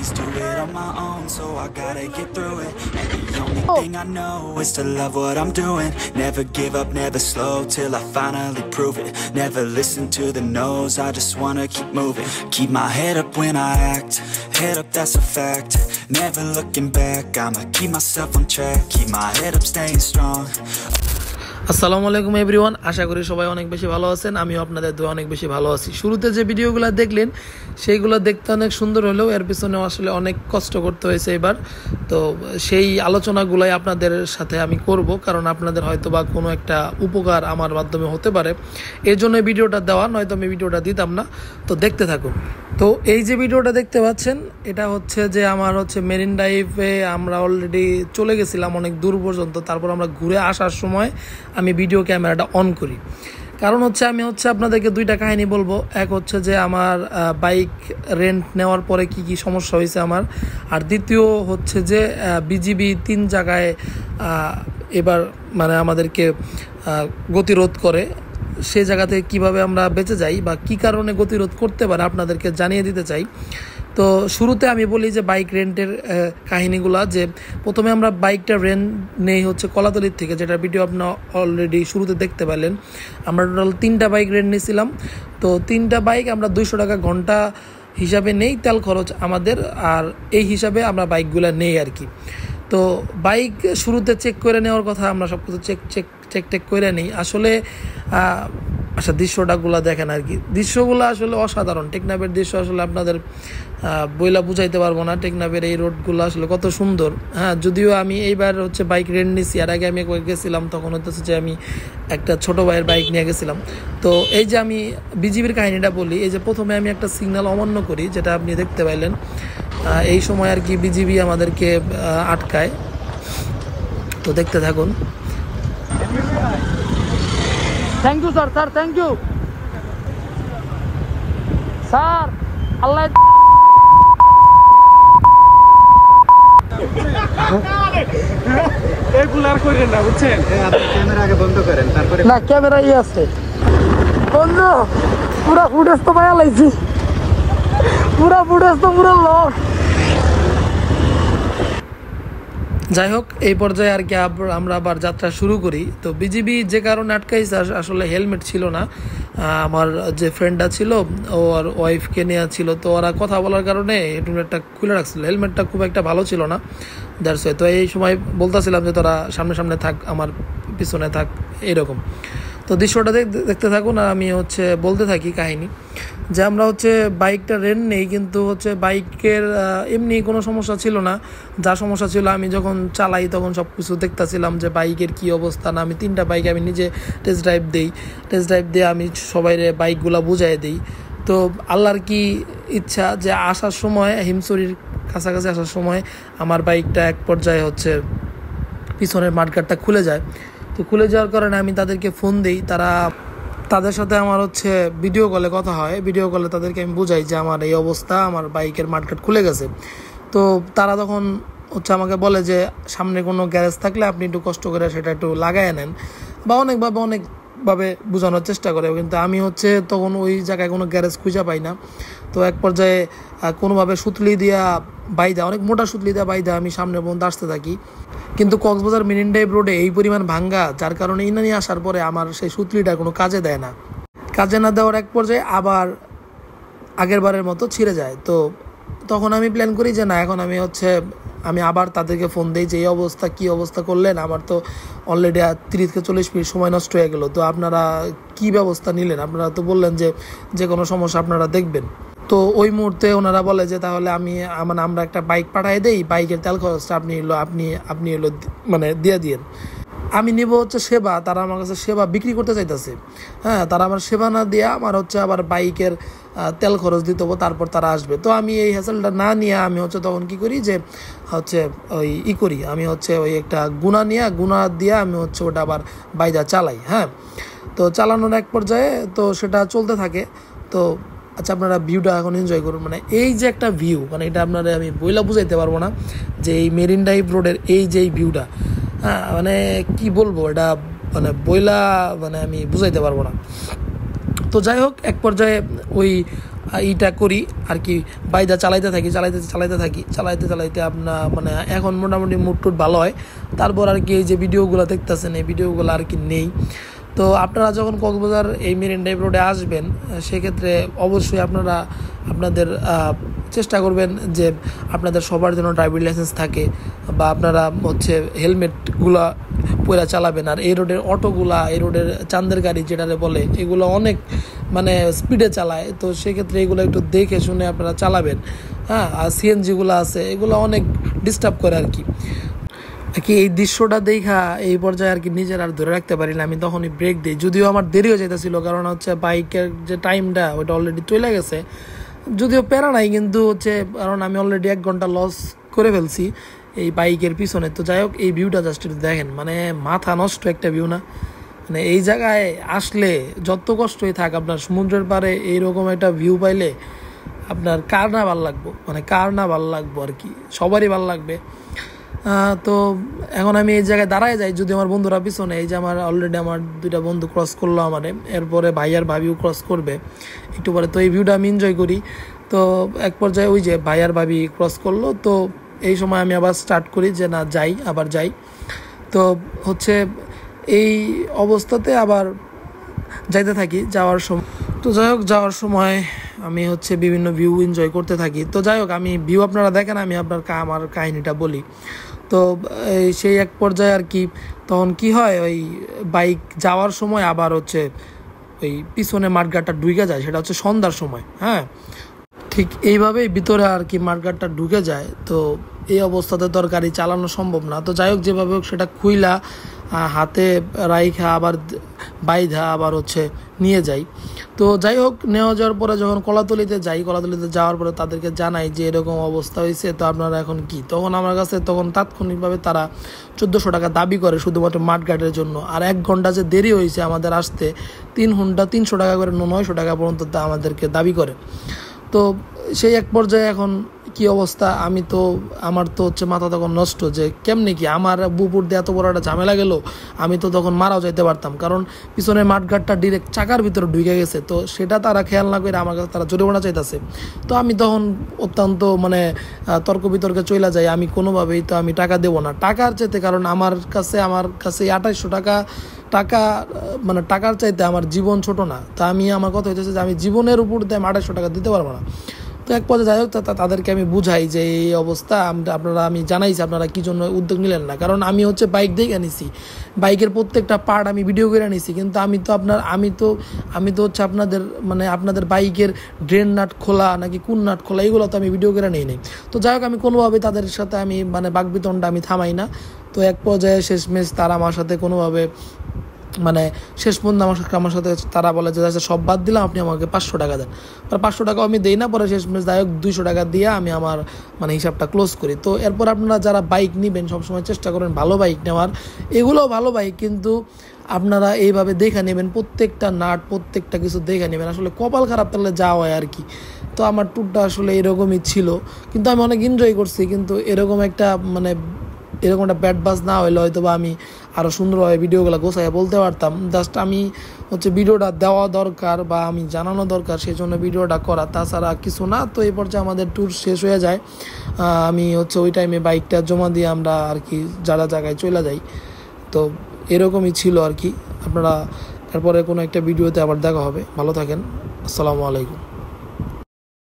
always do it on my own, so I gotta get through it. And the only thing I know is to love what I'm doing. Never give up, never slow, till I finally prove it. Never listen to the no's, I just wanna keep moving. Keep my head up when I act, head up, that's a fact. Never looking back, I'ma keep myself on track. Keep my head up, staying strong. আসসালামু আলাইকুম everyone, আশা করি সবাই অনেক বেশি ভালো আছেন। আমিও আপনাদের দোয়া অনেক বেশি ভালো আছি। শুরুতে যে ভিডিওগুলো দেখলেন সেইগুলো দেখতে অনেক সুন্দর হলেও এর পিছনে আসলে অনেক কষ্ট করতে হয়েছে এবার। তো সেই আলোচনাগুলাই আপনাদের সাথে আমি করব, কারণ আপনাদের হয়তো বা কোনো একটা উপকার আমার মাধ্যমে হতে পারে, এর জন্য ভিডিওটা দেওয়া, নয়তো আমি ভিডিওটা দিতাম না। তো দেখতে থাকুন। তো এই যে ভিডিওটা দেখতে পাচ্ছেন, এটা হচ্ছে যে আমার হচ্ছে মেরিন ড্রাইভে আমরা অলরেডি চলে গেছিলাম অনেক দূর পর্যন্ত। তারপর আমরা ঘুরে আসার সময় আমি ভিডিও ক্যামেরাটা অন করি, কারণ হচ্ছে আমি আপনাদেরকে দুইটা কাহিনী বলবো। এক হচ্ছে যে আমার বাইক রেন্ট নেওয়ার পরে কি কি সমস্যা হয়েছে আমার, আর দ্বিতীয় হচ্ছে যে বিজিবি 3 জায়গায় এবার মানে আমাদেরকে গতিরোধ করে, সেই জায়গা থেকে কীভাবে আমরা বেঁচে যাই বা কী কারণে গতিরোধ করতে পারে আপনাদেরকে জানিয়ে দিতে চাই। তো শুরুতে আমি বলি যে বাইক রেন্টের কাহিনীগুলা, যে প্রথমে আমরা বাইকটা রেন্ট নেই হচ্ছে কলাতলির থেকে, যেটা ভিডিও আপনারা অলরেডি শুরুতে দেখতে পেলেন। আমরা টোটাল 3টা বাইক রেন্ট নিয়েছিলাম। তো 3টা বাইক আমরা 200 টাকা ঘন্টা হিসাবে নেই, তেল খরচ আমাদের, আর এই হিসাবে আমরা বাইকগুলো নেই আর কি। তো বাইক শুরুতে চেক করে নেওয়ার কথা, আমরা সব কিছু চেক করে নিই আসলে। আচ্ছা, দৃশ্যটাগুলো দেখেন আর কি, দৃশ্যগুলো আসলে অসাধারণ। টেকনাফের দৃশ্য আসলে আপনাদের বইলা বুঝাইতে পারবো না। টেকনাফের এই রোডগুলো আসলে কত সুন্দর। হ্যাঁ, যদিও আমি এইবার হচ্ছে বাইক রেন্ট নিছি, আর আগে আমি একবার গেছিলাম, তখন হচ্ছে যে আমি একটা ছোট ভাইয়ের বাইক নিয়ে গেছিলাম। তো এই যে আমি বিজিবির কাহিনীটা বলি, এই যে প্রথমে আমি একটা সিগন্যাল অমান্য করি, যেটা আপনি দেখতে পাইলেন। এই সময় আর কি বিজিবি আমাদেরকে আটকায়। তো দেখতে থাকুন। Thank you sir, thank you sir. আল্লাহ ক্যামেরা আগে বন্ধ করেন, তারপরে না ক্যামেরা আছে বন্ধু। পুরা ফুটেজ তো পায়া লাইছি, পুরা ফুটেজ তো পুরো লস। যাই হোক, এই পর্যায়ে আর কি আমরা আবার যাত্রা শুরু করি। তো বিজিবি যে কারণে আটকাইছে, আসলে হেলমেট ছিল না। আমার যে ফ্রেন্ডটা ছিল, ও আর ওয়াইফকে নেওয়া ছিল, তো ওরা কথা বলার কারণে হেলমেটটা খুলে রাখছিল। হেলমেটটা খুব একটা ভালো ছিল না, দ্যাটস ওয়াই। তো এই সময় বলতেছিলাম যে তোরা সামনে থাক, আমার পিছনে থাক, এরকম। তো দৃশ্যটা দেখতে থাকুন, আর আমি হচ্ছে বলতে থাকি কাহিনী। যে আমরা হচ্ছে বাইকটা রেন্ট নেই, কিন্তু হচ্ছে বাইকের এমনি কোনো সমস্যা ছিল না। যা সমস্যা ছিল, আমি যখন চালাই তখন সব কিছু দেখতেছিলাম যে বাইকের কী অবস্থা। না, আমি 3টা বাইক আমি নিজে টেস্ট ড্রাইভ দিয়ে আমি সবাইরে বাইকগুলো বুঝাই দিই। তো আল্লাহর কি ইচ্ছা যে আসার সময়, হিমছড়ির কাছাকাছি আসার সময় আমার বাইকটা এক পর্যায়ে হচ্ছে পিছনের মাঠগার্ডটা খুলে যায়। তো খুলে যাওয়ার কারণে আমি তাদেরকে ফোন দিই, তাদের সাথে আমার হচ্ছে ভিডিও কলে কথা হয়। ভিডিও কলে তাদেরকে আমি বুঝাই যে আমার এই অবস্থা, আমার বাইকের মাঠগার্ড খুলে গেছে। তো তারা তখন হচ্ছে আমাকে বলে যে সামনে কোনো গ্যারেজ থাকলে আপনি একটু কষ্ট করে সেটা একটু লাগায় নেন, বা অনেকভাবে বোঝানোর চেষ্টা করে। কিন্তু আমি হচ্ছে তখন ওই জায়গায় কোনো গ্যারেজ খুঁজে পাই না। তো এক পর্যায়ে কোনোভাবে সুতলি দিয়া বাইদা, অনেক মোটা সুতলি দিয়া বাইদা আমি সামনে পর্যন্ত আসতে থাকি। কিন্তু কক্সবাজার মেরিন ড্রাইভ রোডে এই পরিমাণ ভাঙ্গা, যার কারণে ইনানি আসার পরে আমার সেই সুতলিটা কোনো কাজে দেয় না। কাজে না দেওয়ার এক পর্যায়ে আবার আগের বারের মতো ছিঁড়ে যায়। তো তখন আমি প্ল্যান করি যে না, এখন আমি আবার তাদেরকে ফোন দিই যে এই অবস্থা, কী অবস্থা করলেন, আমার তো অলরেডি 30 থেকে 40 মিনিট সময় নষ্ট হয়ে গেল। তো আপনারা কি ব্যবস্থা নিলেন? আপনারা তো বললেন যে কোনো সমস্যা আপনারা দেখবেন। তো ওই মুহূর্তে ওনারা বলে যে তাহলে আমরা একটা বাইক পাঠিয়ে দেই, বাইকের তেল খরচটা আপনি মানে দিয়ে দিয়েন। আমি নিব হচ্ছে সেবা, তারা আমার কাছে সেবা বিক্রি করতে চাইতেছে। হ্যাঁ, তারা আমার সেবা না দিয়ে আমার হচ্ছে আবার বাইকের তেল খরচ দিতে হবো, তারপর তারা আসবে। তো আমি এই হ্যাসেলটা না নিয়ে আমি হচ্ছে তখন কি করি যে হচ্ছে আমি হচ্ছে ওই একটা গুণা দিয়ে আমি হচ্ছে ওটা আবার বাইজা চালাই। হ্যাঁ, তো চালানোর এক পর্যায়ে তো সেটা চলতে থাকে। তো আচ্ছা, আপনারা ভিউটা এখন এনজয় করুন। মানে এই যে একটা ভিউ, মানে এটা আপনারা আমি বইলা বুঝাইতে পারবো না, যে এই মেরিন ড্রাইভ রোডের এই যে ভিউটা, হ্যাঁ মানে কি বলবো, এটা মানে বইলা মানে আমি বুঝাইতে পারবো না। তো যাই হোক, এক পর্যায়ে ওই এইটা করি আর কি, বাইদা চালাইতে থাকি আপনার মানে এখন মোটামুটি মুড টুড ভালো হয়। তারপর আর কি এই যে ভিডিওগুলো দেখতেছেন এই ভিডিওগুলো আর কি নেই। তো আপনারা যখন কক্সবাজার এই মেরিন ড্রাইভ রোডে আসবেন সেক্ষেত্রে অবশ্যই আপনারা আপনাদের চেষ্টা করবেন যে আপনাদের সবার জন্য ড্রাইভিং লাইসেন্স থাকে, বা আপনারা হচ্ছে হেলমেটগুলো পরে চালাবেন। আর এই রোডের অটোগুলা, এই রোডের চান্দের গাড়ি যেটারে বলে, এগুলো অনেক মানে স্পিডে চালায়, তো সেক্ষেত্রে এগুলো একটু দেখে শুনে আপনারা চালাবেন। হ্যাঁ, আর সিএনজিগুলো আছে এগুলো অনেক ডিস্টার্ব করে আর কি। এই দৃশ্যটা দেখা এই পর্যায়ে আর কি নিজের আর ধরে রাখতে পারি না, আমি তখনই ব্রেক দিই। যদিও আমার দেরি হয়ে যেতেছিল, কারণ হচ্ছে বাইকের যে টাইমটা ওইটা অলরেডি চলে গেছে, যদিও প্যারা নাই, কিন্তু হচ্ছে কারণ আমি অলরেডি 1 ঘন্টা লস করে ফেলছি এই বাইকের পিছনে। তো যাই হোক, এই ভিউটা জাস্ট একটু দেখেন, মানে মাথা নষ্ট একটা ভিউ না? মানে এই জায়গায় আসলে যত কষ্টই থাক, আপনার সমুদ্রের পাড়ে এইরকম একটা ভিউ পাইলে আপনার কার না ভালো লাগবো, মানে কার না ভালো লাগবো আর কি, সবারই ভালো লাগবে। তো এখন আমি এই জায়গায় দাঁড়ায় যাই, যদি আমার বন্ধুরা পিছনে, এই যে আমার অলরেডি আমার 2টা বন্ধু ক্রস করলো আমারে, এরপরে ভাই আর ভাবিও ক্রস করবে একটু পরে। তো এই ভিউটা আমি এনজয় করি। তো এক পর্যায়ে ওই যে ভাই আর ভাবি ক্রস করলো, তো এই সময় আমি আবার স্টার্ট করি যে না যাই, আবার যাই। তো হচ্ছে এই অবস্থাতে আবার যাইতে থাকি যাওয়ার সময়। তো যাই হোক, যাওয়ার সময় আমি হচ্ছে বিভিন্ন ভিউ এনজয় করতে থাকি। তো যাই হোক, আমি ভিউ আপনারা দেখেন, আমি আমার কাহিনিটা বলি। তো সেই এক পর্যায়ে আর কি তখন কি হয়, ওই বাইক যাওয়ার সময় আবার হচ্ছে ওই পিছনে মাঠঘাটটা ঢুকে যায়, সেটা হচ্ছে সন্ধ্যার সময়। হ্যাঁ, ঠিক এইভাবেই ভিতরে আর কি মাঠঘাটটা ঢুকে যায়। তো এই অবস্থাতে তো আর গাড়ি চালানো সম্ভব না। তো যাই হোক, যেভাবে হোক সেটা খুইলা হাতে রাইখা আবার বাইধা আবার হচ্ছে নিয়ে যাই। তো যাই হোক, নেওয়া যাওয়ার পরে যখন কলাতলিতে যাওয়ার পরে তাদেরকে জানাই যে এরকম অবস্থা হয়েছে, তো আপনারা এখন কি, তখন আমার কাছে তখন তাৎক্ষণিকভাবে তারা 1400 টাকা দাবি করে শুধুমাত্র মাঠঘাটের জন্য। আর 1 ঘন্টা যে দেরি হয়েছে আমাদের আসতে, 3 ঘন্টা 300 টাকা করে 900 টাকা পর্যন্ত আমাদেরকে দাবি করে। তো সেই এক পর্যায়ে এখন কি অবস্থা, আমার তো হচ্ছে মাথা তখন নষ্ট, যে কেমনি কি আমার বুপুর দিয়ে এত বড় একটা ঝামেলা গেল, আমি তো তখন মারাও যাইতে পারতাম, কারণ পিছনের মাঠঘাটটা ডিরেক্ট চাকার ভিতরে ঢুকে গেছে। তো সেটা তারা খেয়াল না করে আমার কাছে তারা জরিমানা চাইতেছে। তো আমি তখন অত্যন্ত মানে তর্ক বিতর্কে চলে যাই, আমি কোনোভাবেই তো আমি টাকা দেবো না, টাকার চাইতে, কারণ আমার কাছে 2800 টাকা মানে টাকার চাইতে আমার জীবন ছোট না। তা আমার কথা হইতেছে যে আমি জীবনের উপর দিয়ে 2800 টাকা দিতে পারবো না। তো এক পর্যায়ে যাই হোক, তাদেরকে আমি বুঝাই যে এই অবস্থা, আমি জানাইছি আপনারা কি জন্য উদ্যোগ নিলেন না, কারণ আমি হচ্ছে বাইক দেখে নিছি, বাইকের প্রত্যেকটা পার্ট আমি ভিডিও করে নিছি, কিন্তু আমি তো হচ্ছে আপনাদের বাইকের ড্রেন নাট খোলা নাকি কোন নাট খোলা এগুলো তো আমি ভিডিও করে নেই। তো যাই হোক, আমি কোনোভাবে তাদের সাথে আমি মানে বাকবিতণ্ডা আমি থামাই না। তো এক পর্যায়ে শেষমেশ তারা আমার সাথে কোনোভাবে মানে শেষ পর্যন্ত আমার সাথে তারা বলে যে সব বাদ দিলাম, আপনি আমাকে 500 টাকা দেন। আর 500 টাকা আমি দেই না, পরে শেষমেশ যাই হোক 200 টাকা দিয়ে আমি আমার মানে হিসাবটা ক্লোজ করি। তো এরপর আপনারা যারা বাইক নেবেন সবসময় চেষ্টা করেন ভালো বাইক নেওয়ার, এগুলোও ভালো বাইক, কিন্তু আপনারা এইভাবে দেখে নেবেন, প্রত্যেকটা নাট প্রত্যেকটা কিছু দেখে নেবেন। আসলে কপাল খারাপ তাহলে যাওয়া হয় আর কি। তো আমার ট্যুরটা আসলে এরকমই ছিল, কিন্তু আমি অনেক এনজয় করছি। কিন্তু এরকম একটা ব্যাড বাজ না হইলে হয়তো বা আমি আরও সুন্দরভাবে ভিডিওগুলো গোছাইয়া বলতে পারতাম। জাস্ট আমি হচ্ছে ভিডিওটা দেওয়া দরকার বা আমি জানানো দরকার, সেই জন্য ভিডিওটা করা, তাছাড়া কিছু না। তো এই পর্যায়ে আমাদের ট্যুর শেষ হয়ে যায়। আমি হচ্ছে ওই টাইমে বাইকটা জমা দিয়ে আমরা আর কি যারা জায়গায় চলে যাই। তো এরকমই ছিল আর কি। আপনারা এরপরে কোনো একটা ভিডিওতে আবার দেখা হবে। ভালো থাকেন, আসসালামু আলাইকুম।